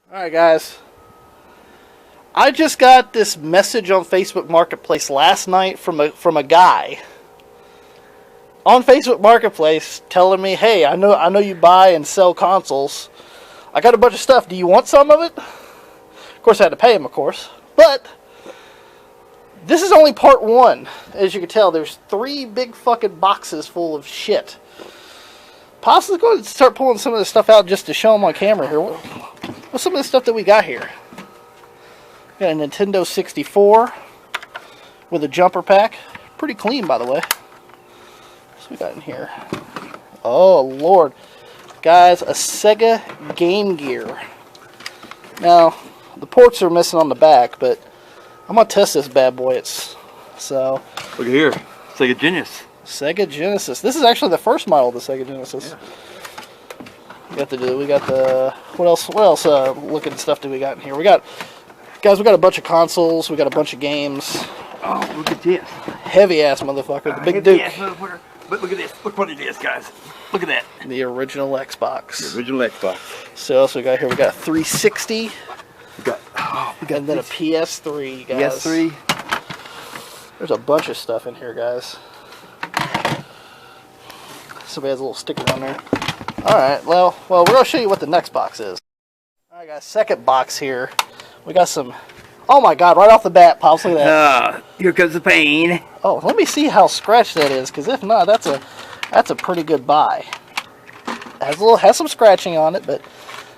Alright guys, I just got this message on Facebook Marketplace last night from a guy on Facebook Marketplace telling me, hey, I know you buy and sell consoles. I got a bunch of stuff. Do you want some of it? Of course I had to pay him, of course. But this is only part one. As you can tell, there's 3 big fucking boxes full of shit. Pops, let's go ahead and start pulling some of this stuff out just to show them on camera here. What's some of the stuff that we got here? We got a Nintendo 64 with a jumper pack. Pretty clean, by the way. What's we got in here? Oh, Lord. Guys, a Sega Game Gear. Now, the ports are missing on the back, but I'm going to test this bad boy. Look at here. Sega Genesis. Sega Genesis. This is actually the first model of the Sega Genesis. Yeah. We got the what else looking stuff do we got in here? We got a bunch of consoles, we got a bunch of games. Oh, look at this. Heavy ass motherfucker, the Big Duke. Motherfucker. But look at this. Look what it is, guys. Look at that. The original Xbox. The original Xbox. So what else we got here? We got a 360. We got and then a PS3, guys. PS3. There's a bunch of stuff in here, guys. Somebody has a little sticker on there. Alright, well, we're going to show you what the next box is. Alright, guys, second box here. We got some... Oh my god, right off the bat, Pops, look at that. Here comes the pain. Oh, let me see how scratched that is, because if not, that's a pretty good buy. Has some scratching on it, but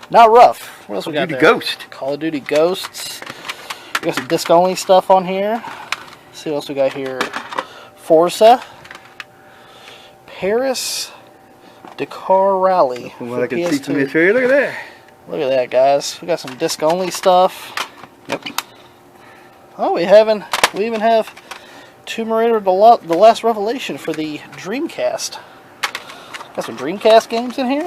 not rough. What else we got there? Call of Duty Ghosts. We got some disc-only stuff on here. Let's see what else we got here. Forza. Paris Dakar Rally. From what I can see from this area, look at that. Look at that, guys. We got some disc-only stuff. Yep. Oh, we even have Tomb Raider: The Last Revelation for the Dreamcast. Got some Dreamcast games in here.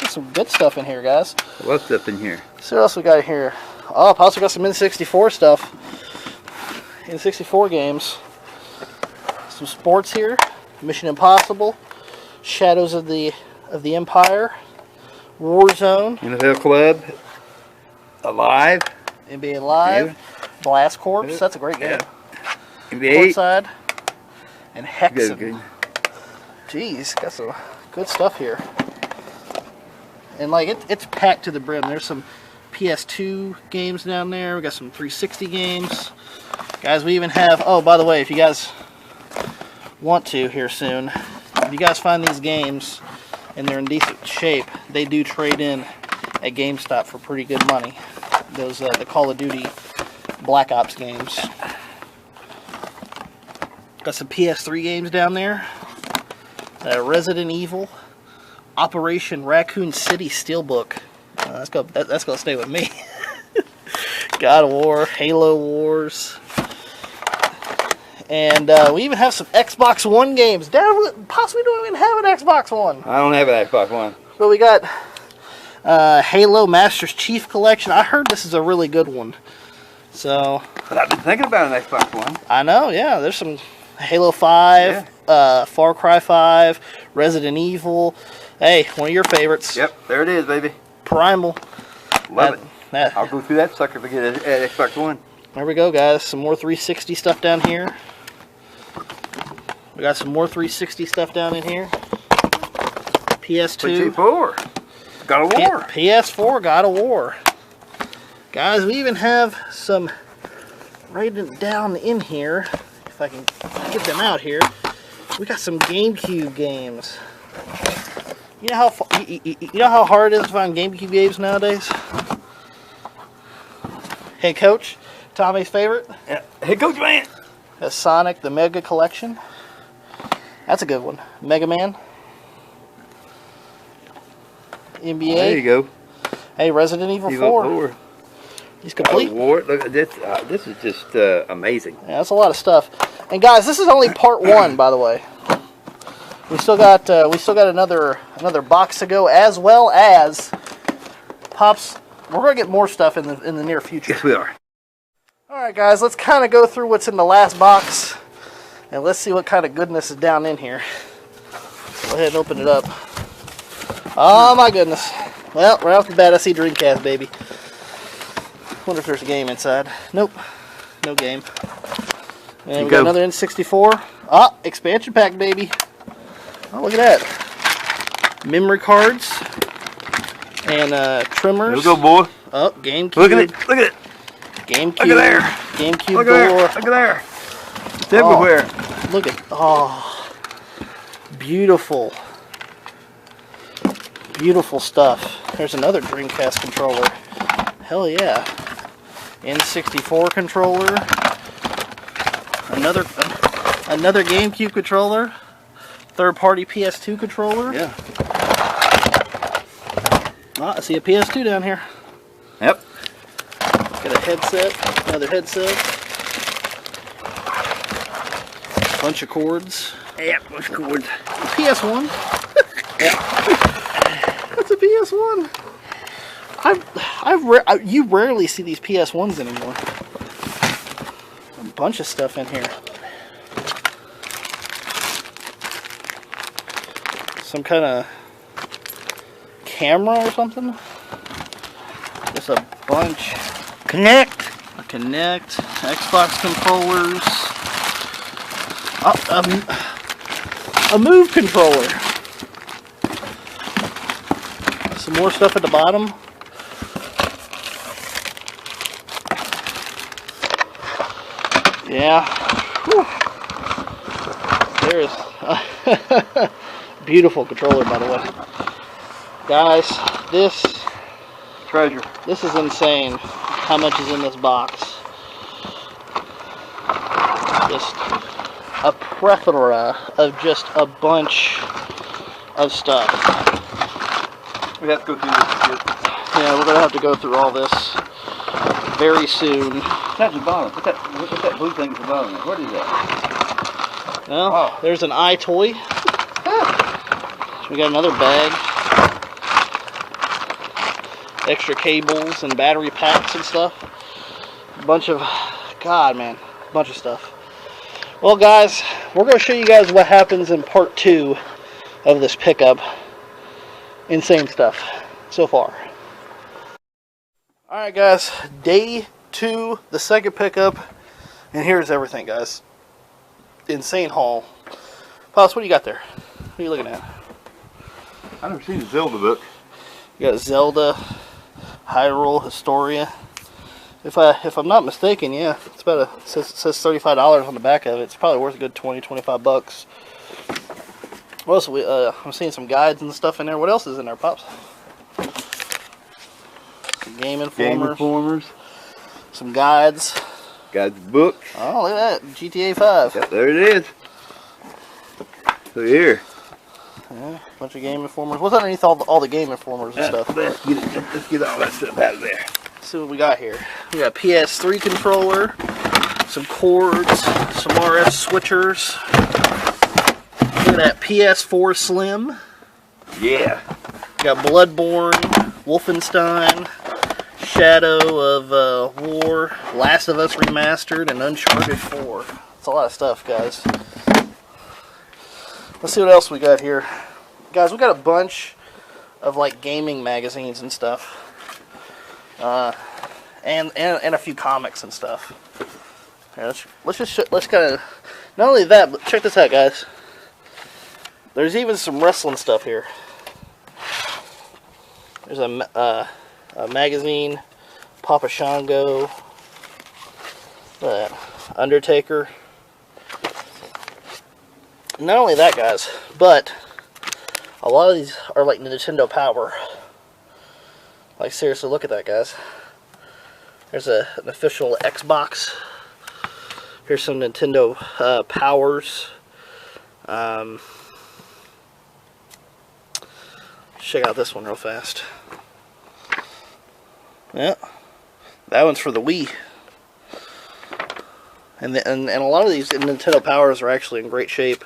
Got some good stuff in here, guys. What's stuff in here? So what else we got here? Oh, I also got some N64 stuff. N64 games. Some sports here. Mission Impossible. Shadows of the Empire. Warzone. NFL Club. Alive. NBA Live. Yeah. Blast Corps. That's a great game. Yeah. NBA. Courtside. And Hexen. Good. Jeez, got some good stuff here. And like it's packed to the brim. There's some PS2 games down there. We got some 360 games. Guys, we even have, oh, by the way, if you guys want to here soon, if you guys find these games and they're in decent shape, they do trade in at GameStop for pretty good money. Those the Call of Duty Black Ops games. Got some PS3 games down there. Resident Evil, Operation Raccoon City Steelbook. That's gonna stay with me. God of War, Halo Wars, and we even have some Xbox One games. Possibly don't even have an Xbox One. I don't have an Xbox One. But we got Halo Master's Chief Collection. I heard this is a really good one. So. But I've been thinking about an Xbox One. I know, yeah. There's some Halo 5, Far Cry 5, Resident Evil. Hey, one of your favorites. Yep, there it is, baby. Primal. Love it. I'll go through that sucker to get an Xbox One. There we go, guys. Some more 360 stuff down here. We got some more 360 stuff down in here. PS2. PS4. God of War. PS4, God of War. Guys, we even have some right down in here. If I can get them out here. We got some GameCube games. You know how hard it is to find GameCube games nowadays? Hey, Coach. Tommy's favorite? Yeah. Hey, Coach Man. That's Sonic, the Mega Collection. That's a good one. Mega Man. NBA. There you go. Hey, Resident Evil 4. He's complete. War. Look at this. This is just amazing. Yeah, that's a lot of stuff. And guys, this is only part one, by the way. We still got another box to go, as well as Pops. We're gonna get more stuff in the near future. Yes, we are. All right, guys, let's kind of go through what's in the last box, and let's see what kind of goodness is down in here. Go ahead and open it up. Oh my goodness! Well, right off the bat, I see Dreamcast, baby. Wonder if there's a game inside. Nope. No game. And we got another N64. Ah, expansion pack, baby. Oh, look at that. Memory cards. And trimmers. There we go, boy. Oh, GameCube. Look at it. Look at it. GameCube. Look at there. GameCube Look door. at there. Look at there. It's everywhere. Look at, oh, beautiful. Beautiful stuff. There's another Dreamcast controller. Hell yeah. N64 controller. Another GameCube controller. Third-party PS2 controller. Yeah. Oh, I see a PS2 down here. Yep. Got a headset. Another headset. Bunch of cords. Yep, bunch of cords. PS1. Yep. That's a PS1. You rarely see these PS1s anymore. A bunch of stuff in here. Some kind of camera or something. Just a bunch. Connect. A Kinect. Xbox controllers. A Move controller. Some more stuff at the bottom. Yeah. Whew. There's beautiful controller, by the way. Guys, this Treasure. This is insane. How much is in this box? Just a plethora of just a bunch of stuff. We have to go through this. Yeah, we're gonna have to go through all this very soon. That's the bottom. What's that blue thing at the bottom? What is that? Well, there's an iToy. So we got another bag. Extra cables and battery packs and stuff. A bunch of, God, man, a bunch of stuff. Well, guys, we're going to show you guys what happens in part 2 of this pickup. Insane stuff so far. Alright, guys, day 2, the second pickup, and here's everything, guys. Insane haul. Pops, what do you got there? What are you looking at? I've never seen the Zelda book. You got Zelda, Hyrule, Historia. If I'm not mistaken, yeah, it's about it says $35 on the back of it. It's probably worth a good 20-25 bucks. What else? I'm seeing some guides and stuff in there. What else is in there, Pops? Some Game Informers. Some guides. Got the book. Oh, look at that. GTA 5. Yep, there it is. So here. Yeah, bunch of Game Informers. What's underneath all the Game Informers and stuff? Let's get all that stuff out of there. Let's see what we got here. We got PS3 controller, some cords, some RF switchers. Look at that PS4 Slim. Yeah. We got Bloodborne, Wolfenstein, Shadow of War, Last of Us Remastered, and Uncharted 4. That's a lot of stuff, guys. Let's see what else we got here. Guys, we got a bunch of like gaming magazines and stuff. And a few comics and stuff. Here, let's kind of, not only that, but check this out, guys. There's even some wrestling stuff here. There's a magazine, Papa Shango, look at that, Undertaker. Not only that, guys, but a lot of these are like Nintendo Power. Like, seriously, look at that, guys. There's an official Xbox. Here's some Nintendo Powers. Check out this one real fast. Yeah, that one's for the Wii. And a lot of these Nintendo Powers are actually in great shape,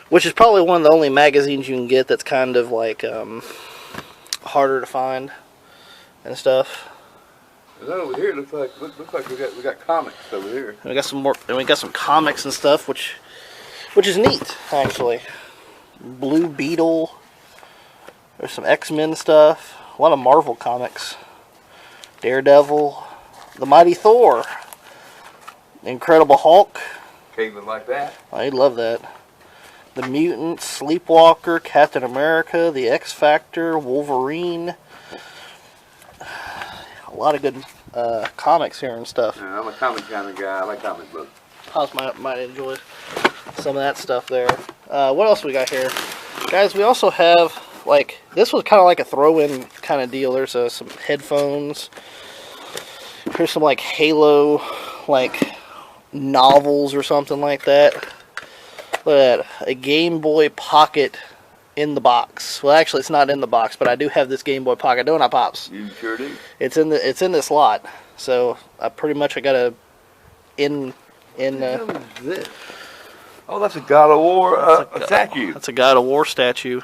which is probably one of the only magazines you can get that's kind of like harder to find and stuff. And then over here looks like we got comics over here. And we got some more, and we got some comics and stuff, which is neat actually. Blue Beetle, There's some X-Men stuff. A lot of Marvel comics. Daredevil. The Mighty Thor. Incredible Hulk. Caitlin like that. I love that. The Mutants, Sleepwalker, Captain America, The X Factor, Wolverine. A lot of good comics here and stuff. Yeah, I'm a comic kind of guy. I like comic books. House might enjoy some of that stuff there. What else we got here? Guys, we also have, like, this was kind of like a throw-in kind of deal. There's some headphones. Here's some, like, Halo, like, novels or something like that. Look at that. A Game Boy Pocket in the box. Well, actually, it's not in the box, but I do have this Game Boy Pocket, don't I, Pops? You sure do. It's in this lot. So I pretty much got a What is this? Oh, that's a God of War statue. That's a God of War statue.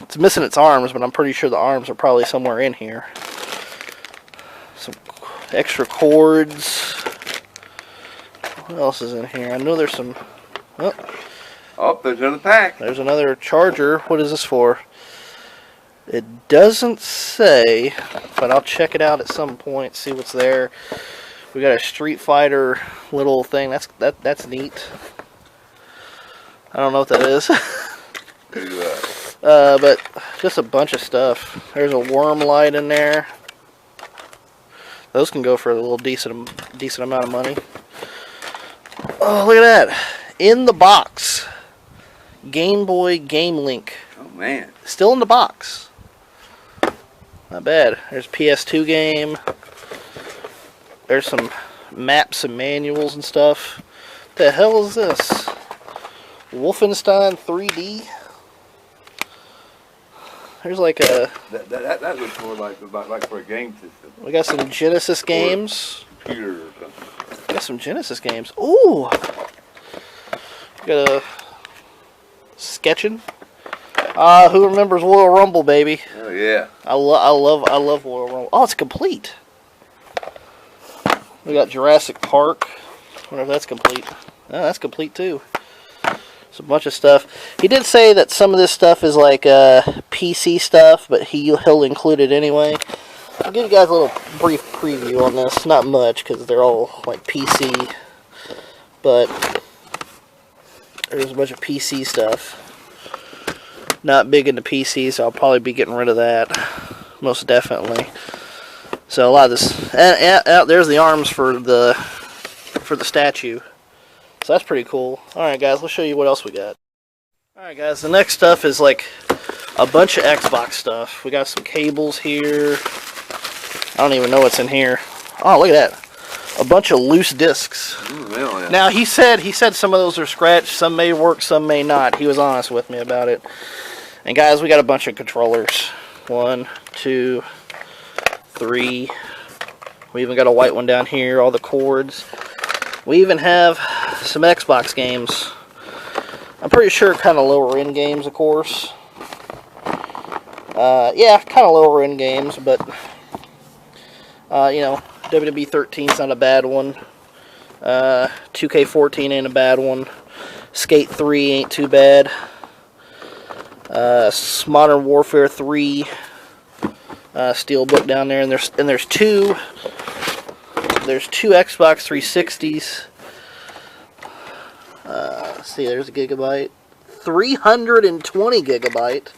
It's missing its arms, but I'm pretty sure the arms are probably somewhere in here. Some extra cords. What else is in here? I know there's some. Oh, there's another pack. There's another charger. What is this for? It doesn't say, but I'll check it out at some point, see what's there. We got a Street Fighter little thing. That's neat. I don't know what that is. But just a bunch of stuff. There's a worm light in there. Those can go for a little decent amount of money. Oh, look at that. In the box. Game Boy Game Link. Oh, man. Still in the box. Not bad. There's PS2 game. There's some maps and manuals and stuff. What the hell is this? Wolfenstein 3D? There's like a... That looks more like for a game system. We got some Genesis games. Computer or something. Got some Genesis games. Ooh! Got a... Sketching. Who remembers Royal Rumble, baby? Oh, yeah. I love Royal Rumble. Oh, it's complete. We got Jurassic Park. Wonder if that's complete. Oh, that's complete too. It's a bunch of stuff. He did say that some of this stuff is like PC stuff, but he'll include it anyway. I'll give you guys a little brief preview on this. Not much, because they're all like PC. But there's a bunch of PC stuff. Not big into PC, so I'll probably be getting rid of that. Most definitely. So a lot of this... And there's the arms for the statue. So that's pretty cool. Alright guys, let's show you what else we got. Alright guys, the next stuff is like a bunch of Xbox stuff. We got some cables here. I don't even know what's in here. Oh, look at that. A bunch of loose discs. Really? Now he said some of those are scratched, some may work, some may not. He was honest with me about it. And guys, we got a bunch of controllers. 1, 2, 3. We even got a white one down here, all the cords. We even have some Xbox games. I'm pretty sure kind of lower end games, of course. Yeah, kind of lower end games, but you know, WWE 13 is not a bad one. 2K14 ain't a bad one. Skate 3 ain't too bad. Modern Warfare 3 Steelbook down there, and there's two Xbox 360s. Let's see, there's a gigabyte. 320 gigabyte.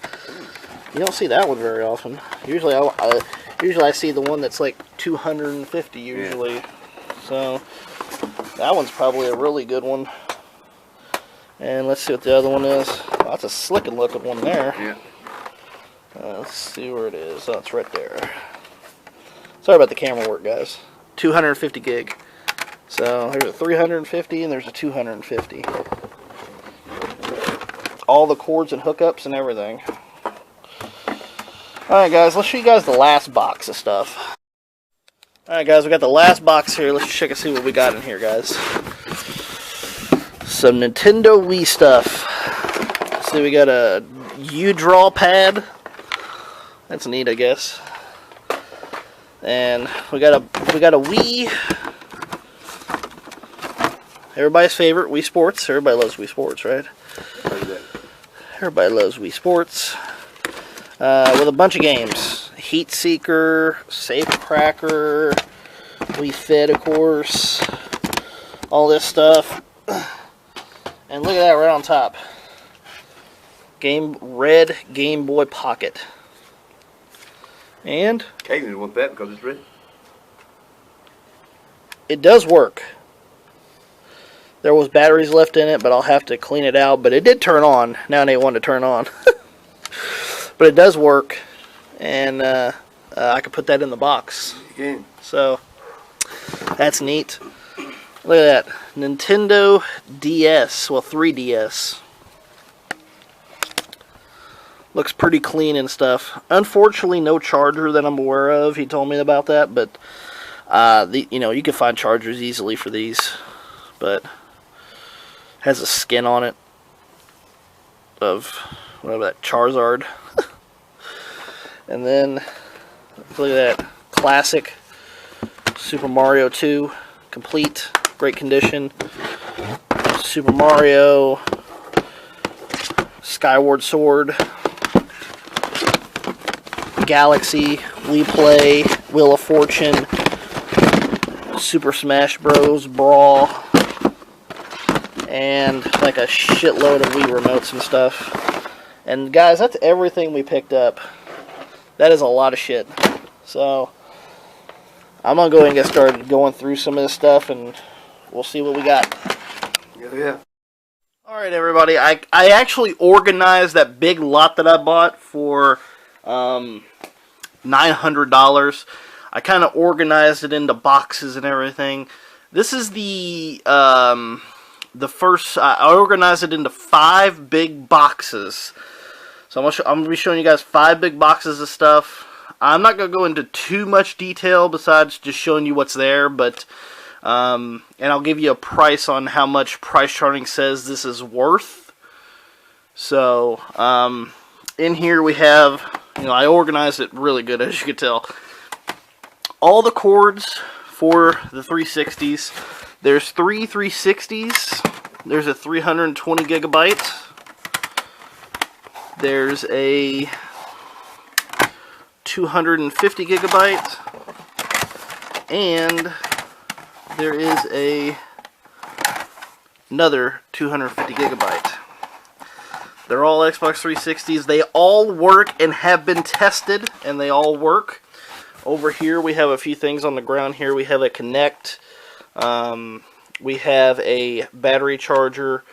You don't see that one very often. Usually I see the one that's like 250 usually. Yeah. So that one's probably a really good one. And let's see what the other one is. Oh, that's a slick looking one there. Yeah. Let's see where it is. Oh, it's right there. Sorry about the camera work, guys. 250 gig. So there's a 350 and there's a 250. All the cords and hookups and everything. Alright guys, let's show you guys the last box of stuff. Alright guys, we got the last box here. Let's check and see what we got in here, guys. Some Nintendo Wii stuff. See, we got a U-Draw pad. That's neat, I guess. And we got a Wii. Everybody's favorite, Wii Sports. Everybody loves Wii Sports, right? Everybody loves Wii Sports. with a bunch of games. Heat Seeker, Safe Cracker, Wii Fit, of course. All this stuff. And look at that right on top. Red Game Boy Pocket. And Kate didn't want that because it's red. it does work. There was batteries left in it, but I'll have to clean it out. But it did turn on. Now they want to turn on. But it does work. And I could put that in the box. You can. So that's neat. Look at that. Nintendo DS. Well, 3DS. Looks pretty clean and stuff. Unfortunately, no charger that I'm aware of. He told me about that, but you can find chargers easily for these. But has a skin on it of whatever that Charizard. And then look at that classic Super Mario 2, complete, great condition. Super Mario, Skyward Sword, Galaxy, Wii Play, Wheel of Fortune, Super Smash Bros. Brawl, and like a shitload of Wii remotes and stuff. And guys, that's everything we picked up. That is a lot of shit. So I'm gonna go ahead and get started going through some of this stuff, and we'll see what we got. Yeah. Alright everybody, I actually organized that big lot that I bought for $900. I kind of organized it into boxes and everything. This is the first, I organized it into 5 big boxes. So I'm going to be showing you guys 5 big boxes of stuff. I'm not going to go into too much detail besides just showing you what's there, but and I'll give you a price on how much Price Charting says this is worth. So in here we have, I organized it really good, as you can tell. All the cords for the 360s. There's 3 360s. There's a 320 gigabyte. There's a 250 gigabyte. And there is another 250 gigabyte. They're all Xbox 360s. They all work and have been tested, and they all work. Over here we have a few things on the ground here. We have a Kinect. We have a battery charger,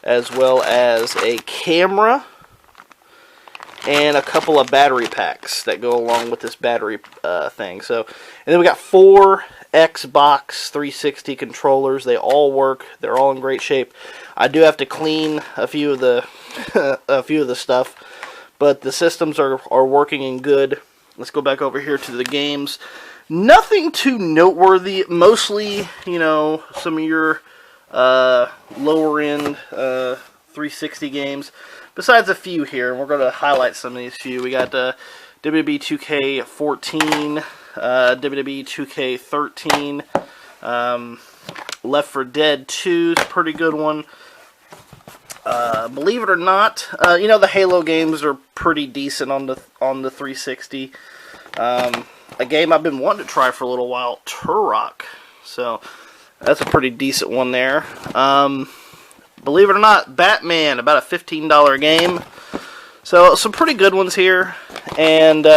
as well as a camera, and a couple of battery packs that go along with this battery thing. So, and then we got 4 Xbox 360 controllers. They all work. They're all in great shape. I do have to clean a few of the stuff, but the systems are working and good. Let's go back over here to the games. Nothing too noteworthy. Mostly, some of your lower end 360 games. Besides a few here, and we're going to highlight some of these few. We got WWE 2K14, WWE 2K13, Left 4 Dead 2 is a pretty good one. Believe it or not, the Halo games are pretty decent on the 360. A game I've been wanting to try for a little while, Turok. So that's a pretty decent one there. Believe it or not, Batman, about a $15 game. So some pretty good ones here. And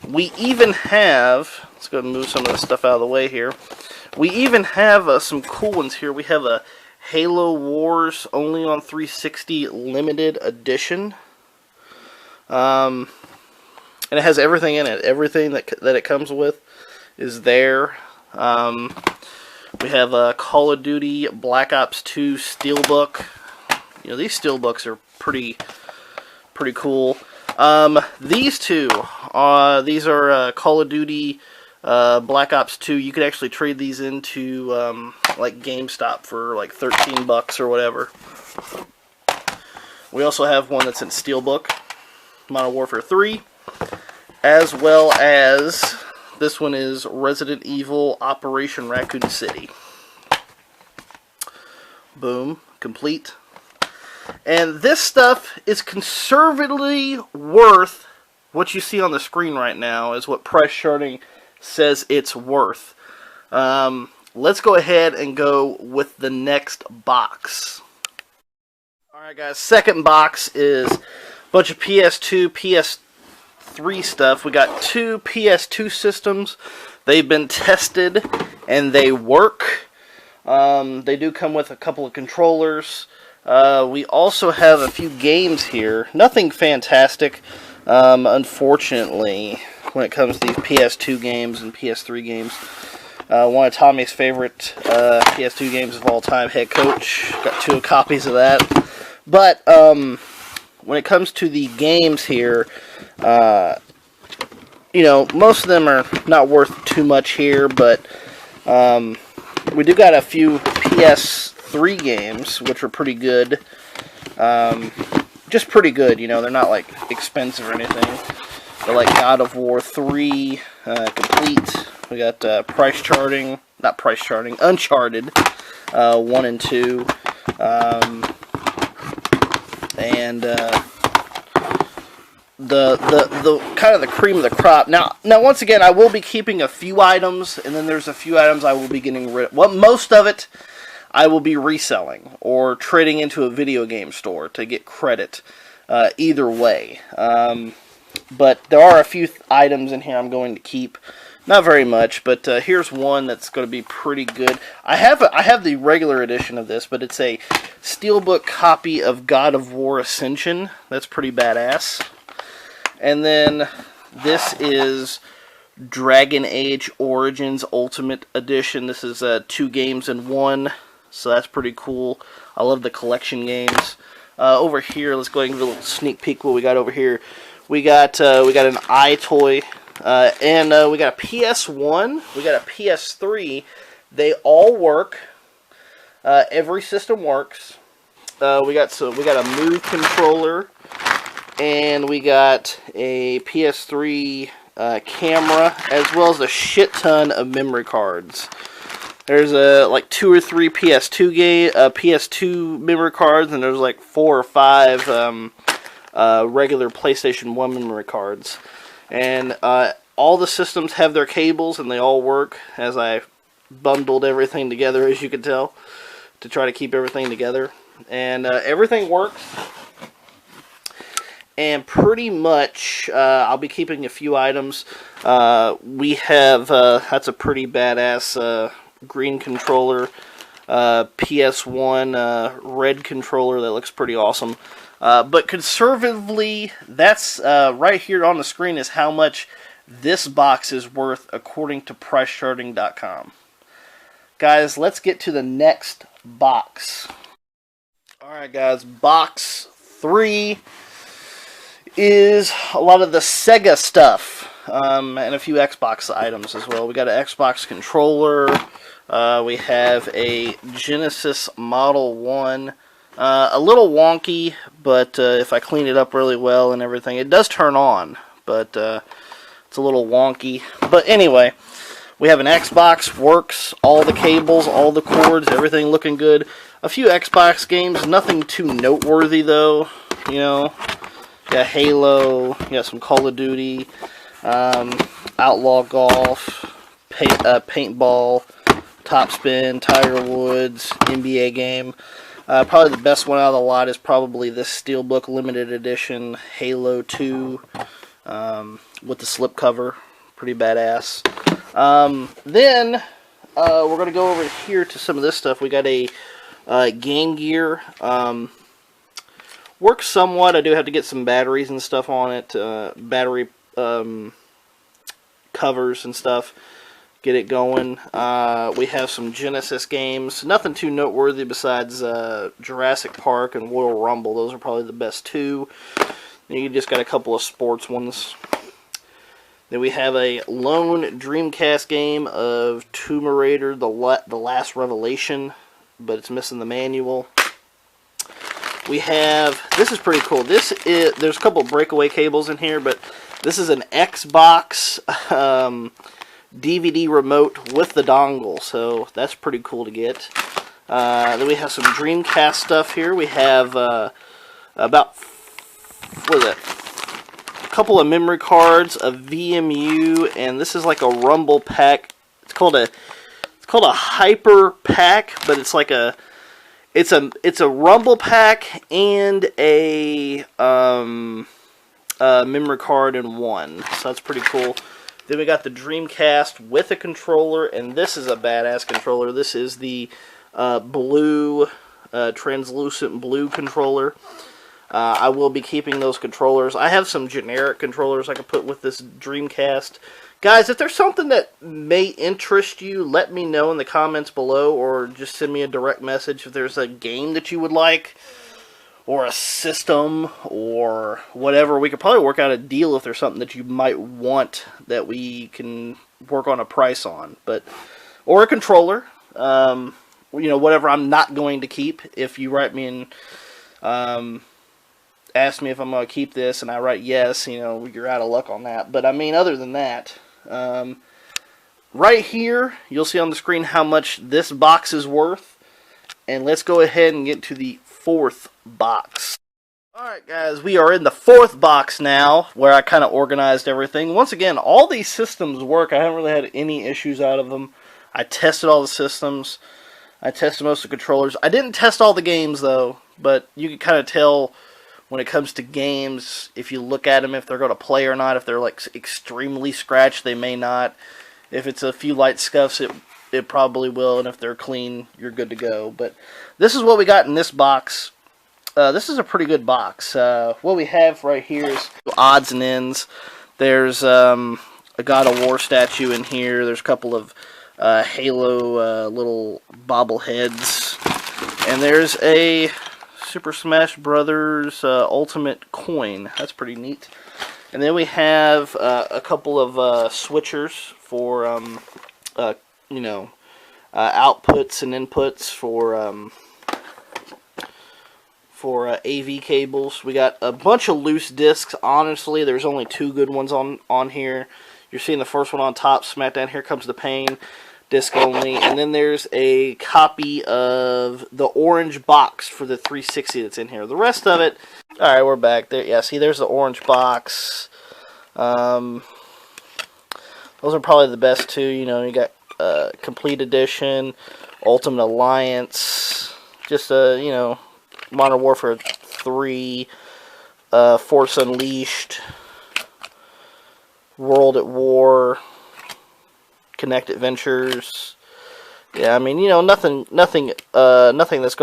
we even have, let's go ahead and move some of this stuff out of the way here. We even have some cool ones here. We have a Halo Wars only on 360 limited edition. And it has everything in it. Everything that it comes with is there. We have Call of Duty Black Ops 2 Steelbook. These Steelbooks are pretty cool. These two, these are Call of Duty Black Ops 2. You could actually trade these into like GameStop for like $13 or whatever. We also have one that's in Steelbook, Modern Warfare 3, as well as this one is Resident Evil Operation Raccoon City. Boom, complete. And this stuff is conservatively worth what you see on the screen right now is what price charting says it's worth. Let's go ahead and go with the next box. Alright guys, second box is a bunch of PS2, PS3 stuff. We got 2 PS2 systems. They've been tested and they work. They do come with a couple of controllers. We also have a few games here. Nothing fantastic, unfortunately, when it comes to these PS2 games and PS3 games. One of Tommy's favorite PS2 games of all time, Head Coach. Got 2 copies of that. But when it comes to the games here, you know, most of them are not worth too much here, but we do got a few PS3 games, which are pretty good. Just pretty good, you know, they're not like expensive or anything. They're like God of War 3 Complete. We got Uncharted 1 and 2. And the kind of the cream of the crop. Now once again, I will be keeping a few items, and then there's a few items I will be getting rid of. Well, most of it I will be reselling or trading into a video game store to get credit. Either way, but there are a few items in here I'm going to keep. Not very much, but here's one that's going to be pretty good. I have the regular edition of this, but it's a steelbook copy of God of War Ascension. That's pretty badass. And then this is Dragon Age Origins Ultimate Edition. This is 2 games in 1, so that's pretty cool. I love the collection games. Over here, let's go ahead and give a little sneak peek what we got over here. We got an iToy. And we got a PS1, we got a PS3. They all work. Every system works. We got a Move controller, and we got a PS3 camera, as well as a shit ton of memory cards. There's like 2 or 3 PS2 memory cards, and there's like 4 or 5 regular PlayStation 1 memory cards. And all the systems have their cables, and they all work, as I bundled everything together, as you can tell, to try to keep everything together. And everything works. And pretty much, I'll be keeping a few items. We have, that's a pretty badass green controller, PS1 red controller that looks pretty awesome. But conservatively, that's right here on the screen is how much this box is worth according to PriceCharting.com. Guys, let's get to the next box. Alright guys, box 3 is a lot of the Sega stuff, and a few Xbox items as well. We got an Xbox controller, we have a Genesis Model 1, a little wonky, but if I clean it up really well and everything, it does turn on, but it's a little wonky. But anyway, we have an Xbox, works, all the cables, all the cords, everything looking good. A few Xbox games, nothing too noteworthy though, you know. You got Halo, you got some Call of Duty, Outlaw Golf, Paintball, Topspin, Tiger Woods, NBA game. Probably the best one out of the lot is probably this Steelbook Limited Edition Halo 2 with the slipcover. Pretty badass. Then we're going to go over here to some of this stuff. We got a Game Gear. Works somewhat. I do have to get some batteries and stuff on it. Battery covers and stuff. Get it going. We have some Genesis games. Nothing too noteworthy besides Jurassic Park and Royal Rumble. Those are probably the best 2. Then you just got a couple of sports ones. Then we have a lone Dreamcast game of Tomb Raider, The Last Revelation, but it's missing the manual. We have, this is pretty cool. This is, there's a couple of breakaway cables in here, but this is an Xbox DVD remote with the dongle, so that's pretty cool to get. Then we have some Dreamcast stuff here. We have about, what is that, couple of memory cards, a VMU, and this is like a rumble pack. It's called a hyper pack, but it's like it's a rumble pack and a memory card in one. So that's pretty cool. Then we got the Dreamcast with a controller, and this is a badass controller. This is the blue, translucent blue controller. I will be keeping those controllers. I have some generic controllers I could put with this Dreamcast. Guys, if there's something that may interest you, let me know in the comments below, or just send me a direct message if there's a game that you would like, or a system, or whatever. We could probably work out a deal if there's something that you might want that we can work on a price on. Or a controller, whatever I'm not going to keep. If you write me and ask me if I'm going to keep this, and I write yes, you're out of luck on that. But I mean, other than that, right here, you'll see on the screen how much this box is worth. And let's go ahead and get to the fourth box. Alright guys, we are in the fourth box now, where I kind of organized everything. Once again, all these systems work. I haven't really had any issues out of them. I tested all the systems. I tested most of the controllers. I didn't test all the games though, but you can kind of tell when it comes to games, if you look at them, if they're going to play or not. If they're like extremely scratched, they may not. If it's a few light scuffs, it probably will, and if they're clean, you're good to go. But this is what we got in this box. This is a pretty good box. What we have right here is odds and ends. There's a God of War statue in here. There's a couple of Halo little bobbleheads. And there's a Super Smash Brothers Ultimate coin. That's pretty neat. And then we have a couple of switchers for outputs and inputs for AV cables. We got a bunch of loose discs. Honestly, there's only two good ones on here. You're seeing the first one on top, smack down. Here comes the pain. Disc only. And then there's a copy of the orange box for the 360 that's in here. The rest of it, alright, we're back there. Yeah, see, there's the orange box. Those are probably the best two. You got Complete Edition, Ultimate Alliance, just Modern Warfare 3, Force Unleashed, World at War, Connect Adventures. Yeah, I mean, nothing that's going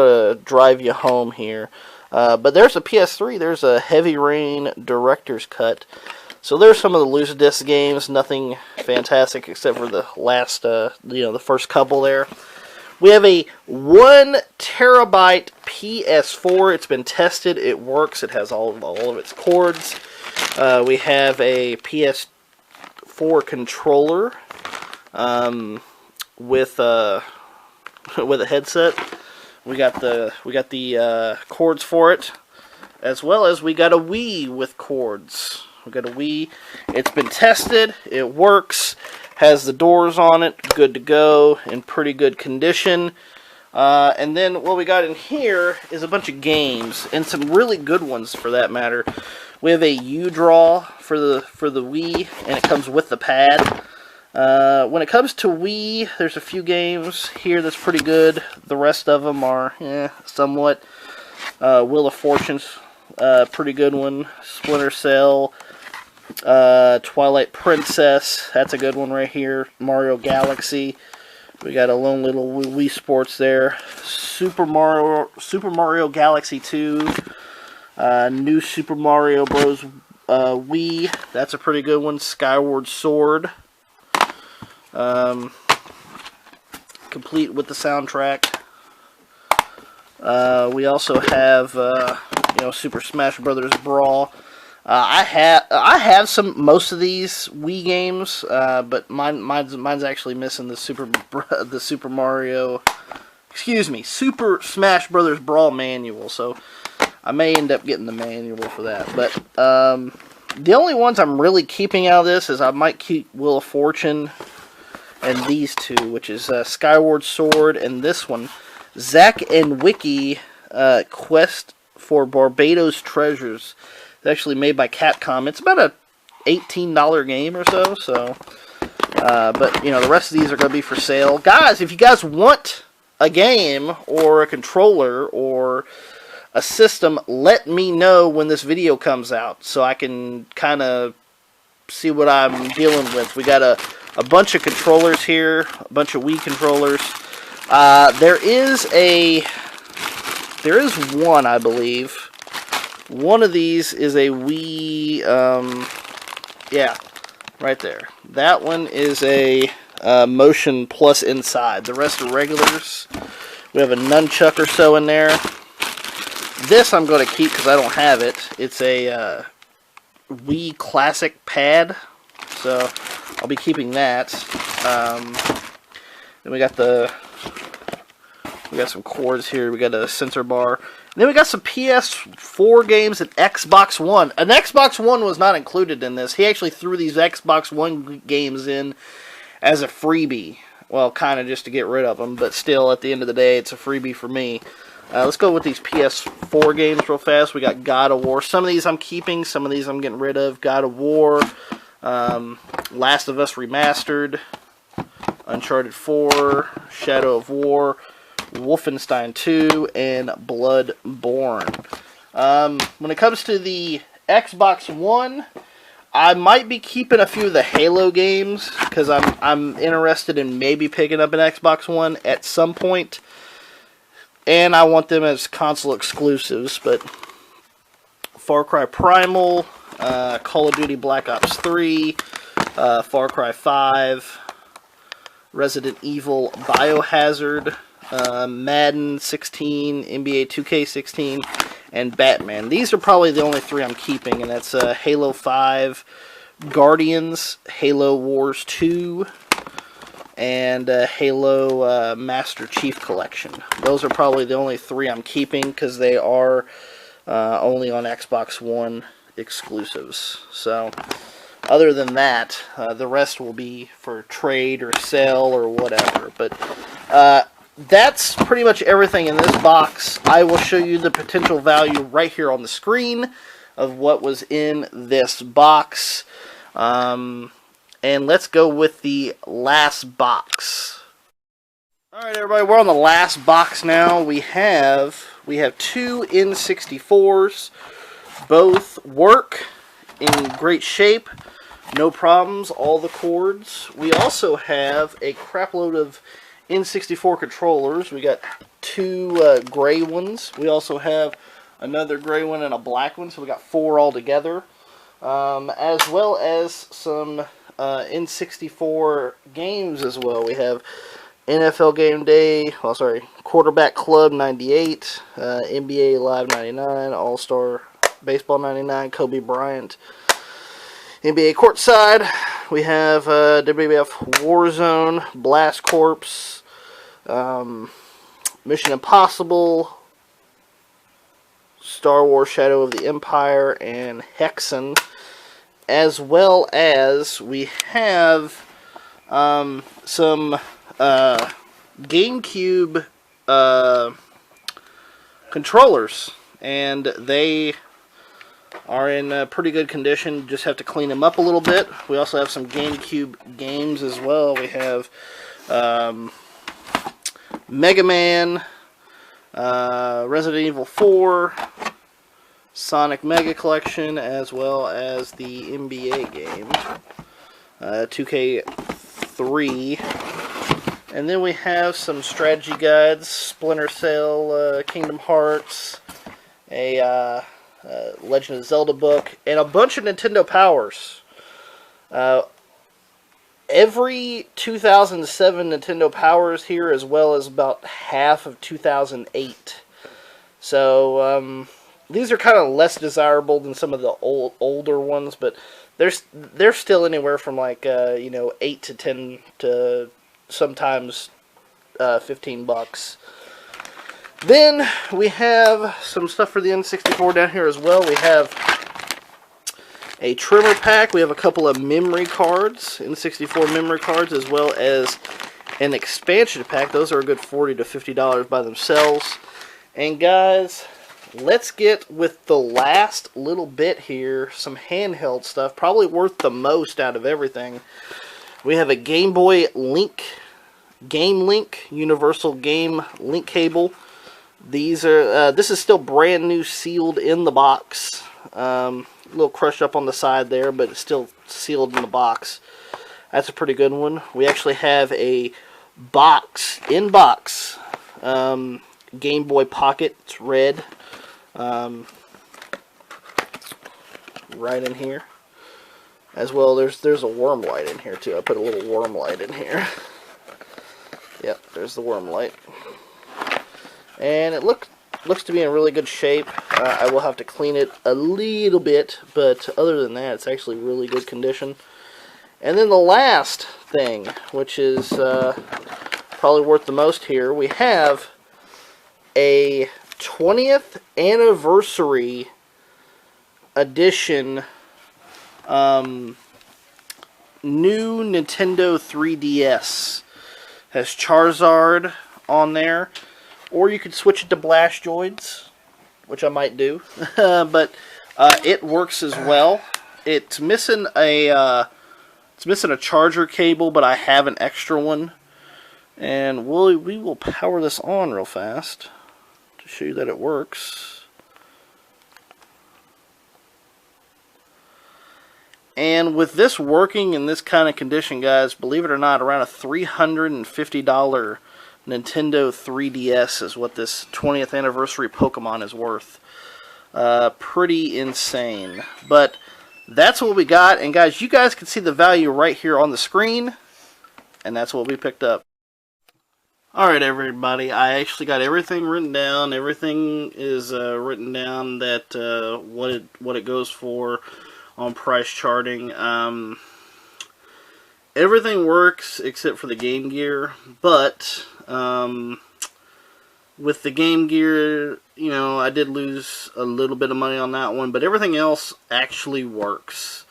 to drive you home here. But there's a PS3. There's a Heavy Rain Director's Cut. So there's some of the loose disc games. Nothing fantastic except for the last, the first couple there. We have a 1 terabyte PS4. It's been tested. It works. It has all of its cords. We have a PS4 controller with a headset. We got the cords for it, as well as we got a Wii with cords. We got a Wii. It's been tested. It works. Has the doors on it. Good to go. In pretty good condition. And then what we got in here is a bunch of games, and some really good ones for that matter. We have a U-Draw for the Wii, and it comes with the pad. When it comes to Wii, there's a few games here that's pretty good. The rest of them are somewhat. Wheel of Fortune's pretty good one. Splinter Cell, Twilight Princess, that's a good one right here. Mario Galaxy, we got a lone little Wii Sports there. Super Mario Galaxy 2, New Super Mario Bros. Wii, that's a pretty good one. Skyward Sword, complete with the soundtrack. We also have Super Smash Brothers Brawl. I have most of these Wii games, but mine's actually missing the Super Smash Brothers Brawl manual. So I may end up getting the manual for that. But the only ones I'm really keeping out of this is I might keep Wheel of Fortune and these two, which is Skyward Sword and this one, Zack and Wiki Quest for Barbados Treasures. It's actually made by Capcom. It's about a $18 game or so. So, but you know, the rest of these are going to be for sale, guys. If you guys want a game or a controller or a system, let me know when this video comes out so I can kind of see what I'm dealing with. We got a bunch of controllers here, a bunch of Wii controllers. There is one, I believe. One of these is a Wii, yeah, right there. That one is a Motion Plus inside. The rest are regulars. We have a nunchuck or so in there. This I'm going to keep because I don't have it. It's a Wii Classic pad, so I'll be keeping that. Then we got some cords here. We got a sensor bar. And then we got some PS4 games and Xbox One. An Xbox One was not included in this. He actually threw these Xbox One games in as a freebie. Well, kind of just to get rid of them, but still, at the end of the day, it's a freebie for me. Let's go with these PS4 games real fast. We got God of War. Some of these I'm keeping. Some of these I'm getting rid of. God of War. Last of Us Remastered. Uncharted 4. Shadow of War. Wolfenstein 2. And Bloodborne. When it comes to the Xbox One, I might be keeping a few of the Halo games because I'm interested in maybe picking up an Xbox One at some point. And I want them as console exclusives, but Far Cry Primal, Call of Duty Black Ops 3, Far Cry 5, Resident Evil Biohazard, Madden 16, NBA 2K16, and Batman. These are probably the only three I'm keeping, and that's Halo 5, Guardians, Halo Wars 2, and Halo Master Chief Collection. Those are probably the only three I'm keeping because they are only on Xbox One exclusives. So, other than that, the rest will be for trade or sell or whatever. But that's pretty much everything in this box. I will show you the potential value right here on the screen of what was in this box. And let's go with the last box. Alright everybody, we're on the last box now. We have two N64s. Both work in great shape. No problems, all the cords. We also have a crap load of N64 controllers. We got two gray ones. We also have another gray one and a black one, so we got four altogether. As well as some N64 games as well. We have NFL Game Day, Quarterback Club 98, NBA Live 99, All-Star Baseball 99, Kobe Bryant, NBA Courtside. We have WWF Warzone, Blast Corps, Mission Impossible, Star Wars Shadow of the Empire, and Hexen. As well as we have some GameCube controllers, and they are in pretty good condition. Just have to clean them up a little bit. We also have some GameCube games as well. We have Mega Man, Resident Evil 4, Sonic Mega Collection, as well as the NBA game, 2K3. And then we have some strategy guides, Splinter Cell, Kingdom Hearts, a Legend of Zelda book, and a bunch of Nintendo Powers. Every 2007 Nintendo Powers here, as well as about half of 2008. So, these are kind of less desirable than some of the older ones, but they're still anywhere from like 8 to 10 to sometimes $15. Then we have some stuff for the N64 down here as well. We have a trimmer pack. We have a couple of memory cards, N64 memory cards, as well as an expansion pack. Those are a good $40 to $50 by themselves. And guys, let's get with the last little bit here, some handheld stuff, probably worth the most out of everything. We have a Game Boy Game Link, Universal Game Link cable. These are this is still brand new, sealed in the box. A little crushed up on the side there, but it's still sealed in the box. That's a pretty good one. We actually have a in-box Game Boy Pocket. It's red. Right in here. As well, there's a worm light in here too. I put a little worm light in here. Yep, there's the worm light. And it looks to be in really good shape. I will have to clean it a little bit, but other than that, it's actually really good condition. And then the last thing, which is probably worth the most here, we have a 20th anniversary edition new Nintendo 3DS. Has Charizard on there, or you could switch it to Blastoids, which I might do. But it works as well. It's missing a charger cable, but I have an extra one, and we will power this on real fast to show you that it works. And with this working in this kind of condition, guys, believe it or not, around a $350 Nintendo 3DS is what this 20th anniversary Pokemon is worth. Pretty insane. But that's what we got. And guys, you guys can see the value right here on the screen. And that's what we picked up. Alright, everybody. I actually got everything written down. Everything is written down that what it goes for on price charting. Everything works except for the Game Gear, but with the Game Gear, you know, I did lose a little bit of money on that one, but everything else actually works.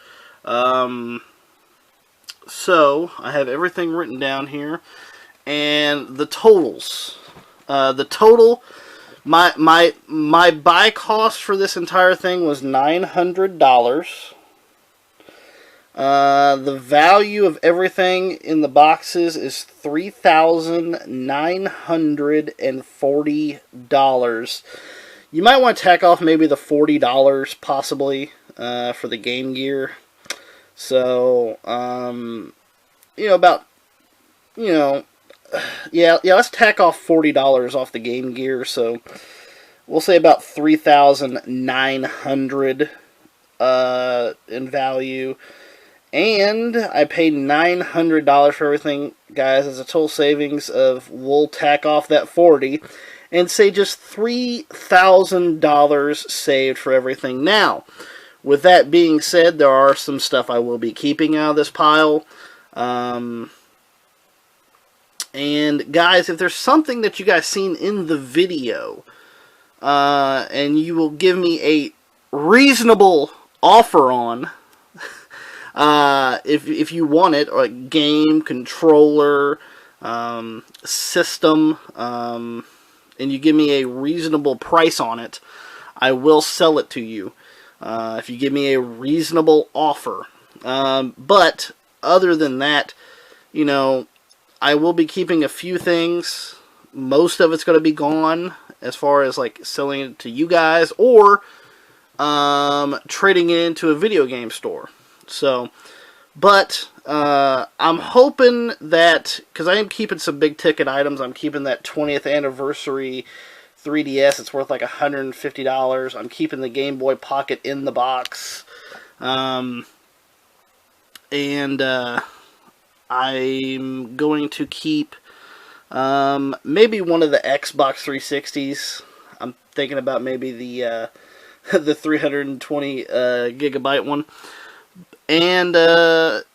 So I have everything written down here, and the totals. The total, my buy cost for this entire thing was $900. The value of everything in the boxes is $3,940. You might want to tack off maybe the $40 possibly for the Game Gear. So, yeah, let's tack off $40 off the Game Gear. So we'll say about $3,900 in value. And I paid $900 for everything, guys, as a total savings of, we'll tack off that $40 and say just $3,000 saved for everything. Now, with that being said, there are some stuff I will be keeping out of this pile. And guys, if there's something that you guys seen in the video, and you will give me a reasonable offer on, if you want it, or a game, controller, system, and you give me a reasonable price on it, I will sell it to you. If you give me a reasonable offer. But other than that, you know, I will be keeping a few things. Most of it's going to be gone as far as like selling it to you guys, or trading it into a video game store. So, but I'm hoping that, because I am keeping some big ticket items, I'm keeping that 20th anniversary 3DS. It's worth like $150. I'm keeping the Game Boy Pocket in the box. And I'm going to keep maybe one of the Xbox 360s. I'm thinking about maybe the 320 gigabyte one. And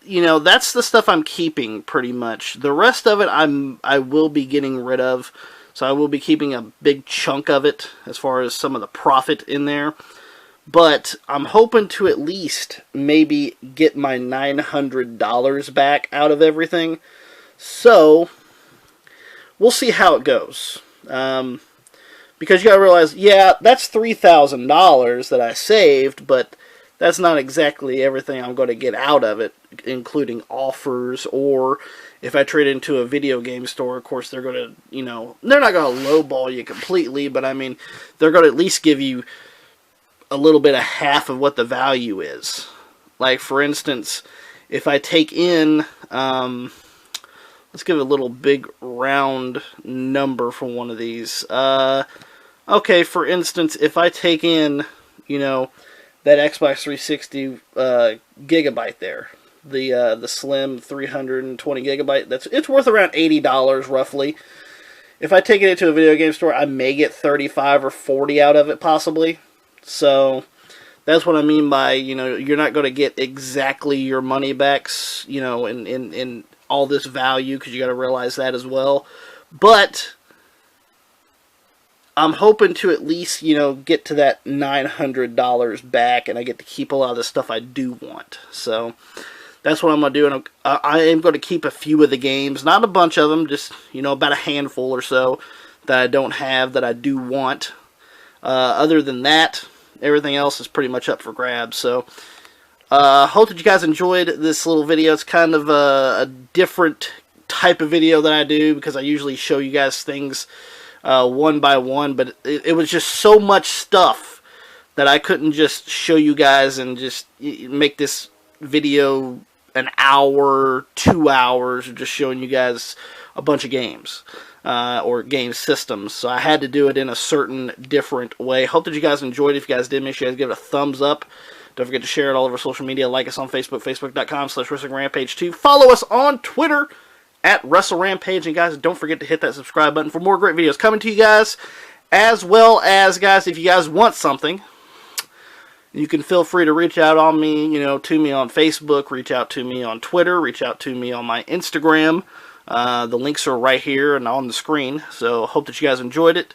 you know, that's the stuff I'm keeping pretty much. The rest of it I will be getting rid of. So I will be keeping a big chunk of it as far as some of the profit in there. But I'm hoping to at least maybe get my $900 back out of everything. So we'll see how it goes. Because you gotta realize, yeah, that's $3,000 that I saved, but that's not exactly everything I'm going to get out of it, including offers, or if I trade into a video game store, of course, they're going to, you know, they're not going to lowball you completely, but I mean, they're going to at least give you a little bit of half of what the value is. Like, for instance, if I take in, let's give a little big round number for one of these. Okay, for instance, if I take in, you know, that Xbox 360 gigabyte there, the slim 320 gigabyte, it's worth around $80 roughly. If I take it into a video game store, I may get 35 or 40 out of it possibly. So that's what I mean by, you know, you're not going to get exactly your money backs, you know, in all this value, because you got to realize that as well. But I'm hoping to at least, you know, get to that $900 back, and I get to keep a lot of the stuff I do want. So that's what I'm going to do, and I am going to keep a few of the games, not a bunch of them, just, you know, about a handful or so that I don't have that I do want. Other than that, everything else is pretty much up for grabs. So hope that you guys enjoyed this little video. It's kind of a different type of video that I do, because I usually show you guys things one by one, but it was just so much stuff that I couldn't just show you guys and just make this video an hour, 2 hours of just showing you guys a bunch of games or game systems. So I had to do it in a certain different way. Hope that you guys enjoyed it. If you guys did, make sure you guys give it a thumbs up. Don't forget to share it all over social media. Like us on Facebook, facebook.com/WrestlingRampage2. Follow us on Twitter at WrestleRampage. And guys, don't forget to hit that subscribe button for more great videos coming to you guys. As well as, guys, if you guys want something, you can feel free to reach out on me, you know, to me on Facebook, reach out to me on Twitter, reach out to me on my Instagram. The links are right here and on the screen. So hope that you guys enjoyed it.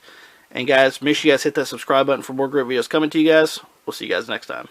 And guys, make sure you guys hit that subscribe button for more great videos coming to you guys. We'll see you guys next time.